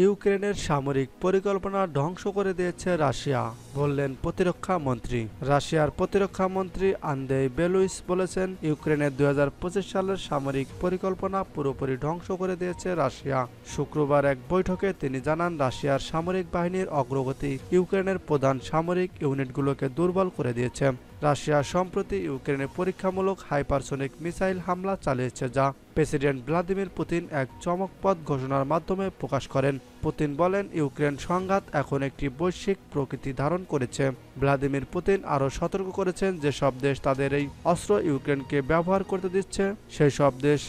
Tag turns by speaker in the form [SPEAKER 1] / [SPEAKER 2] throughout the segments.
[SPEAKER 1] ইউক্রেনের সামরিক পরিকল্পনা ধ্বংস করে দিয়েছে রাশিয়া, বললেন প্রতিরক্ষা মন্ত্রী। রাশিয়ার প্রতিরক্ষা মন্ত্রী আন্দ্রেই বেলুইস বলেছেন, ইউক্রেনের 2025 সালের সামরিক পরিকল্পনা পুরোপুরি ধ্বংস করে দিয়েছে রাশিয়া। শুক্রবার এক বৈঠকে তিনি জানান, রাশিয়ার সামরিক বাহিনীর অগ্রগতি ইউক্রেনের প্রধান সামরিক ইউনিটগুলোকে দুর্বল করে দিয়েছে। রাশিয়া সম্প্রতি ইউক্রেনে পরীক্ষামূলক হাইপারসোনিক মিসাইল হামলা চালিয়েছে, যা প্রেসিডেন্ট ভ্লাদিমির পুতিন এক চমকপ্রদ ঘোষণার মাধ্যমে প্রকাশ করেন। পুতিন বলেন, ইউক্রেন সংঘাত এখন একটি বৈশ্বিক প্রকৃতি ধারণ করেছে। ভ্লাদিমির পুতিন আরও সতর্ক করেছেন, যেসব দেশ তাদের এই অস্ত্র ইউক্রেনকে ব্যবহার করতে দিচ্ছে, সেই সব দেশ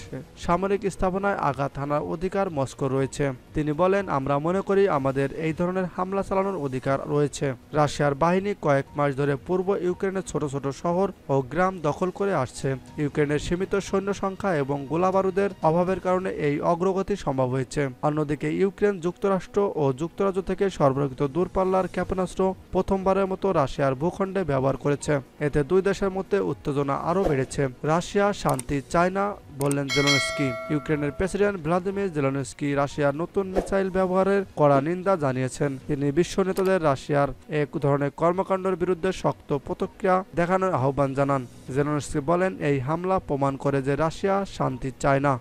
[SPEAKER 1] সামরিক স্থাপনায় আঘাত হানার অধিকার মস্কো রয়েছে। তিনি বলেন, আমরা মনে করি আমাদের এই ধরনের হামলা চালানোর অধিকার রয়েছে। রাশিয়ার বাহিনী কয়েক মাস ধরে পূর্ব ইউক্রেনের ছোট ছোট শহর ও গ্রাম দখল করে আসছে। ইউক্রেনের সীমিত সৈন্য সংখ্যা এবং গোলাবারুদের অভাবের কারণে এই অগ্রগতি সম্ভব হয়েছে। অন্যদিকে ইউক্রেন যুক্তরাষ্ট্র ও যুক্তরাজ্য থেকে সরবরাহিত দূরপাল্লার ক্ষেপণাস্ত্র প্রথমবারের মতো রাশিয়ার ভূখণ্ডে ব্যবহার করেছে। এতে দুই দেশের মধ্যে উত্তেজনা আরও বেড়েছে। রাশিয়া শান্তি চায় না, বললেন জেলেনস্কি। ইউক্রেনের প্রেসিডেন্ট ভ্লাদিমির জেলেনস্কি রাশিয়ার নতুন মিসাইল ব্যবহারের কড়া নিন্দা জানিয়েছেন। তিনি বিশ্ব নেতাদের রাশিয়ার এক ধরনের কর্মকাণ্ডের বিরুদ্ধে শক্ত প্রতিক্রিয়া দেখানোর আহ্বান জানান। জেলেনস্কি বলেন, এই হামলা প্রমাণ করে যে রাশিয়া শান্তি চায় না।